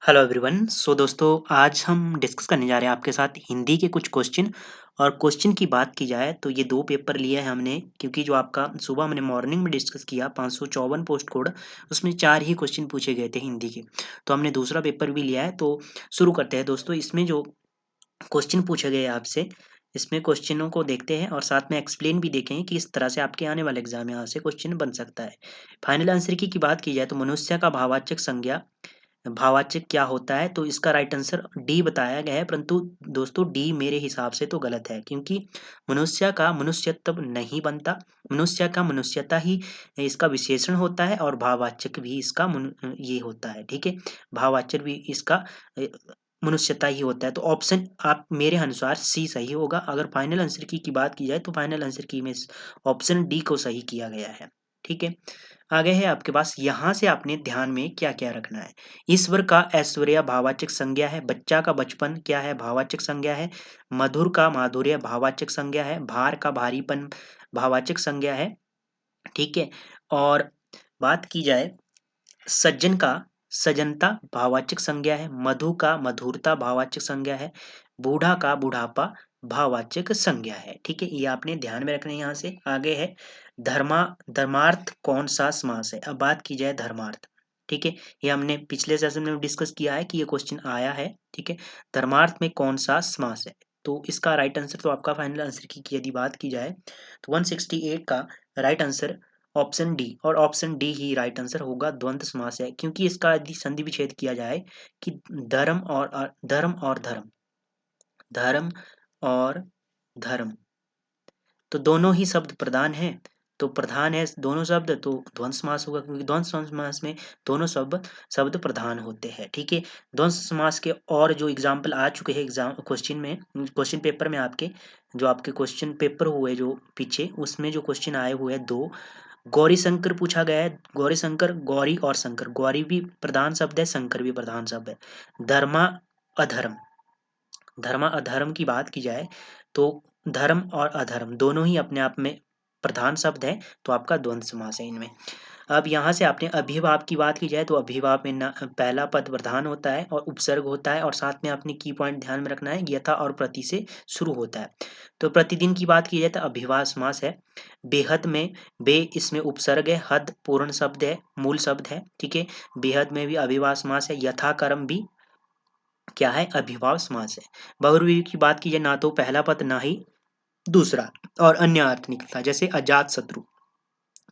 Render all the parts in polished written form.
Hello everyone. दोस्तों आज हम डिस्कस करने जा रहे हैं आपके साथ हिंदी के कुछ क्वेश्चन। और क्वेश्चन की बात की जाए तो ये 2 पेपर लिए हैं हमने, क्योंकि जो आपका सुबह हमने मॉर्निंग में डिस्कस किया 554 पोस्ट कोड, उसमें 4 ही क्वेश्चन पूछे गए थे हिंदी के। तो हमने दूसरा पेपर भी लिया है, तो शुरू करते हैं दोस्तों। इसमें जो क्वेश्चन पूछे गए आपसे, इसमें क्वेश्चनों को देखते हैं और साथ में एक्सप्लेन भी देखेंगे कि इस तरह से आपके आने वाले एग्जाम में यहाँ से क्वेश्चन बन सकता है। फाइनल आंसर की बात की जाए तो मनुष्य का भाववाचक संज्ञा भाववाचक क्या होता है, तो इसका राइट आंसर डी बताया गया है। परंतु दोस्तों डी मेरे हिसाब से तो गलत है, क्योंकि मनुष्य का मनुष्यत्व नहीं बनता। मनुष्य का मनुष्यता ही इसका विशेषण होता है और भाववाचक भी इसका ये होता है। ठीक है, भाववाचक भी इसका अ, मनुष्यता ही होता है। तो ऑप्शन आप मेरे अनुसार सी सही होगा। अगर फाइनल आंसर की बात की जाए तो फाइनल आंसर की में ऑप्शन डी को सही किया गया है। ठीक है, आगे है आपके पास। यहाँ से आपने ध्यान में क्या क्या रखना है। ईश्वर का ऐश्वर्य भाववाचक संज्ञा है। बच्चा का बचपन क्या है, भाववाचक संज्ञा है। मधुर का माधुर्य भाववाचक संज्ञा है। भार का भारीपन भाववाचक संज्ञा है। ठीक है, और बात की जाए सज्जन का सजनता भाववाचक संज्ञा है। मधु का मधुरता भाववाचक संज्ञा है। बूढ़ा का बुढ़ापा भाववाचक संज्ञा है। ठीक है, ये आपने ध्यान में रखना है। यहाँ से आगे है धर्मा धर्मार्थ कौन सा समास है। अब बात की जाए धर्मार्थ। ठीक है, ये हमने पिछले सेशन में डिस्कस किया है कि ये क्वेश्चन आया है। ठीक है, धर्मार्थ में कौन सा समास है, तो इसका राइट आंसर तो आपका फाइनल आंसर की यदि बात की जाए तो 168 का राइट आंसर ऑप्शन डी, और ऑप्शन डी ही राइट आंसर होगा। द्वंद्व समास है, क्योंकि इसका यदि संधि विच्छेद किया जाए कि धर्म और धर्म, धर्म और धर्म, तो दोनों ही शब्द प्रधान हैं। तो प्रधान है दोनों शब्द, तो द्वंद्व समास होगा, क्योंकि द्वंद्व समास में दोनों शब्द शब्द प्रधान होते हैं। ठीक है, द्वंद्व समास के और जो एग्जाम्पल आ चुके हैं एग्जाम क्वेश्चन में, क्वेश्चन पेपर में आपके, जो आपके क्वेश्चन पेपर हुए जो पीछे, उसमें जो क्वेश्चन आए हुए हैं दो। गौरी शंकर पूछा गया है। गौरी शंकर, गौरी और शंकर, गौरी भी प्रधान शब्द है, शंकर भी प्रधान शब्द है। धर्मा अधर्म, धर्म अधर्म की बात की जाए तो धर्म और अधर्म दोनों ही अपने आप में प्रधान शब्द है, तो आपका द्वंद्व समास है इनमें। अब यहाँ से आपने अभिभाव की बात की जाए तो अभिभाव में ना पहला पद प्रधान होता है और उपसर्ग होता है, और साथ में आपने की पॉइंट ध्यान में रखना है, यथा और प्रति से शुरू होता है। तो प्रतिदिन की बात की जाए तो अभिभाव समास है। बेहद में बे इसमें उपसर्ग है, हद पूर्ण शब्द है, मूल शब्द है। ठीक है, बेहद में भी अभिभाव समास है। यथा कर्म भी क्या है, अभिभाव समास है। बहुव्रीहि की बात की जाए ना तो पहला पद ना ही दूसरा, और अन्य अर्थ निकलता है, जैसे अजात शत्रु।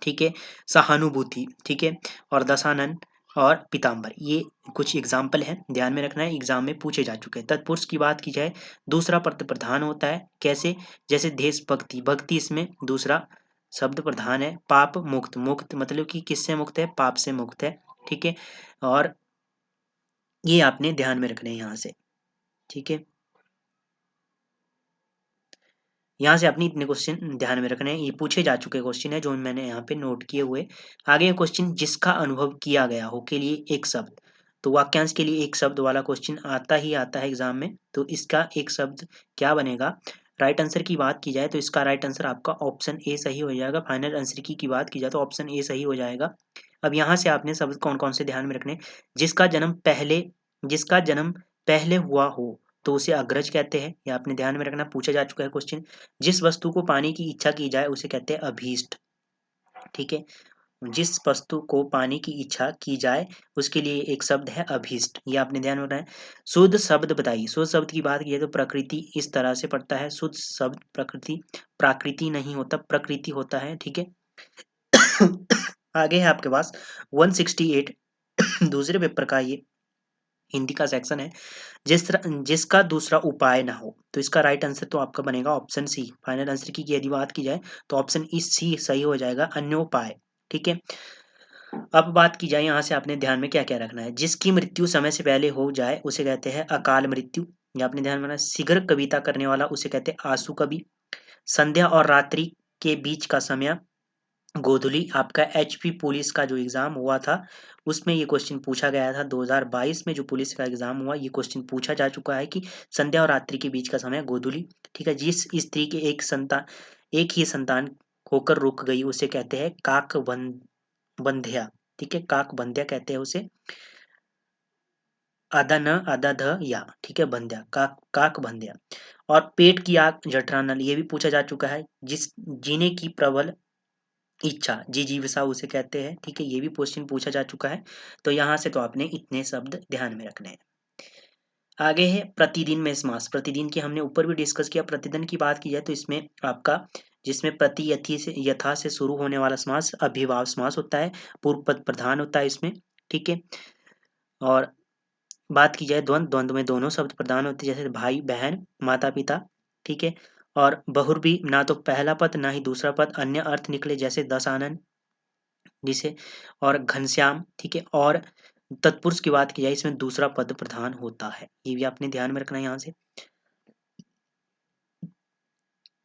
ठीक है, सहानुभूति। ठीक है, और दशानन और पीताम्बर, ये कुछ एग्जाम्पल हैं, ध्यान में रखना है, एग्जाम में पूछे जा चुके हैं। तत्पुरुष की बात की जाए दूसरा पद प्रधान होता है। कैसे, जैसे देशभक्ति, भक्ति इसमें दूसरा शब्द प्रधान है। पाप मुक्त, मुक्त मतलब कि किससे मुक्त है, पाप से मुक्त है। ठीक है, और ये आपने ध्यान में रखना है यहाँ से। ठीक है, यहाँ से अपनी इतने क्वेश्चन ध्यान में रखने हैं, ये पूछे जा चुके क्वेश्चन है जो मैंने यहाँ पे नोट किए हुए। आगे क्वेश्चन जिसका अनुभव किया गया हो के लिए एक शब्द, तो वाक्यांश के लिए एक शब्द वाला क्वेश्चन आता ही आता है एग्जाम में, तो इसका एक शब्द क्या बनेगा। राइट आंसर की बात की जाए तो इसका राइट आंसर आपका ऑप्शन ए सही हो जाएगा। फाइनल आंसर की बात की जाए तो ऑप्शन ए सही हो जाएगा। अब यहाँ से आपने शब्द कौन कौन से ध्यान में रखने, जिसका जन्म पहले, जिसका जन्म पहले हुआ हो तो उसे अग्रज कहते हैं, ये आपने ध्यान में रखना, पूछा जा चुका है क्वेश्चन। जिस वस्तु को पाने की इच्छा की जाए उसे कहते हैं अभीष्ट। ठीक है, जिस वस्तु को पाने की इच्छा की जाए उसके लिए एक शब्द है अभीष्ट, ये आपने ध्यान में रखना है। शुद्ध शब्द बताइए। शुद्ध शब्द की बात की जाए तो प्रकृति इस तरह से पड़ता है। शुद्ध शब्द प्रकृति, प्राकृति नहीं होता, प्रकृति होता है। ठीक है, आगे है आपके पास 168 दूसरे पेपर का ये हिंदी का सेक्शन है। जिसका दूसरा उपाय ना हो, तो इसका राइट आंसर तो आपका बनेगा ऑप्शन सी। फाइनल आंसर की यदि बात की जाए तो ऑप्शन ई सी सही हो जाएगा, अन्योपाय। ठीक है, अब बात की जाए यहाँ से आपने ध्यान में क्या क्या रखना है। जिसकी मृत्यु समय से पहले हो जाए उसे कहते हैं अकाल मृत्यु, ये आपने ध्यान में रखना है। शीघ्र कविता करने वाला उसे कहते हैं आंसू कवि। संध्या और रात्रि के बीच का समय गोधूली। आपका एचपी पुलिस का जो एग्जाम हुआ था उसमें ये क्वेश्चन पूछा गया था। 2022 में जो पुलिस का एग्जाम हुआ, ये क्वेश्चन पूछा जा चुका है कि संध्या और रात्रि के बीच का समय गोधूली। ठीक है, जिस स्त्री के एक ही संतान होकर रुक गई उसे कहते हैं काक, बंध्या। ठीक है, काक बंध्या कहते हैं उसे। आधा न आधा ध या, ठीक है, बंध्या, काक बंध्या। और पेट की आग जठरानल, ये भी पूछा जा चुका है। जिस जीने की प्रबल इच्छा, जिजीविषा उसे कहते हैं, ठीक है, ये भी क्वेश्चन पूछा जा चुका है। तो यहाँ से तो आपने इतने शब्द ध्यान में रखने हैं। आगे है प्रतिदिन में समास। प्रतिदिन की हमने ऊपर भी डिस्कस किया। प्रतिदिन की बात की जाए तो इसमें आपका जिसमें प्रति यथी से यथा से शुरू होने वाला समास अभिभाव समास होता है, पूर्व पद प्रधान होता है इसमें, ठीक है। और बात की जाए द्वंद्व, द्वंद्व में दोनों शब्द प्रधान होते हैं, जैसे भाई बहन माता पिता, ठीक है। और बहुब्रीहि ना तो पहला पद ना ही दूसरा पद अन्य अर्थ निकले, जैसे दशानन जिसे, और घनश्याम, ठीक है। और तत्पुरुष की बात की जाए इसमें दूसरा पद प्रधान होता है, ये भी आपने ध्यान में रखना है यहाँ से।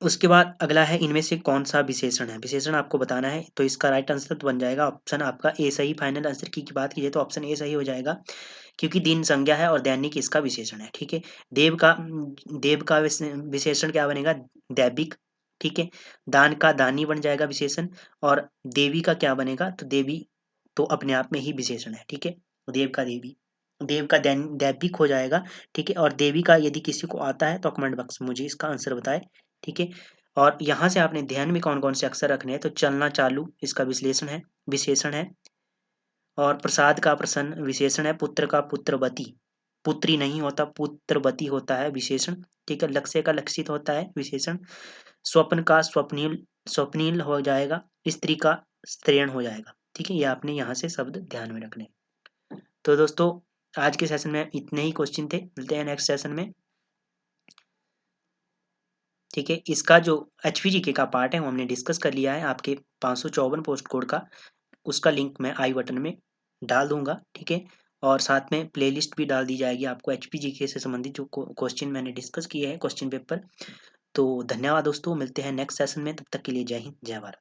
उसके बाद अगला है इनमें से कौन सा विशेषण है, विशेषण आपको बताना है। तो इसका राइट आंसर तो बन जाएगा ऑप्शन आपका ए सही। फाइनल आंसर की बात की जाए तो ऑप्शन ए सही हो जाएगा, क्योंकि दिन संज्ञा है और दैनिक इसका विशेषण है, ठीक है। देव का विशेषण क्या बनेगा, दैविक, ठीक है। दान का दानी बन जाएगा विशेषण। और देवी का क्या बनेगा, तो देवी तो अपने आप में ही विशेषण है, ठीक है। देव का देवी, देव का दैविक हो जाएगा, ठीक है। और देवी का यदि किसी को आता है तो कमेंट बॉक्स में मुझे इसका आंसर बताए, ठीक है। और यहाँ से आपने ध्यान में कौन कौन से अक्षर रखने हैं, तो चलना चालू इसका विश्लेषण है, विशेषण है। और प्रसाद का प्रसन्न विशेषण है। पुत्र का पुत्रवती, पुत्री नहीं होता, पुत्रवती होता है विशेषण, ठीक है। लक्ष्य का लक्षित होता है विशेषण। स्वप्न का स्वप्निल, स्वप्निल हो जाएगा। स्त्री का स्त्रीण हो जाएगा, ठीक है। ये आपने यहाँ से शब्द ध्यान में रखने। तो दोस्तों आज के सेशन में इतने ही क्वेश्चन थे, मिलते हैं नेक्स्ट सेशन में, ठीक है। इसका जो HPGK का पार्ट है वो हमने डिस्कस कर लिया है, आपके 554 पोस्ट कोड का, उसका लिंक मैं आई बटन में डाल दूंगा, ठीक है। और साथ में प्लेलिस्ट भी डाल दी जाएगी आपको HPGK से संबंधित जो क्वेश्चन मैंने डिस्कस किए हैं, क्वेश्चन पेपर। तो धन्यवाद दोस्तों, मिलते हैं नेक्स्ट सेशन में, तब तक के लिए जय हिंद जय भारत।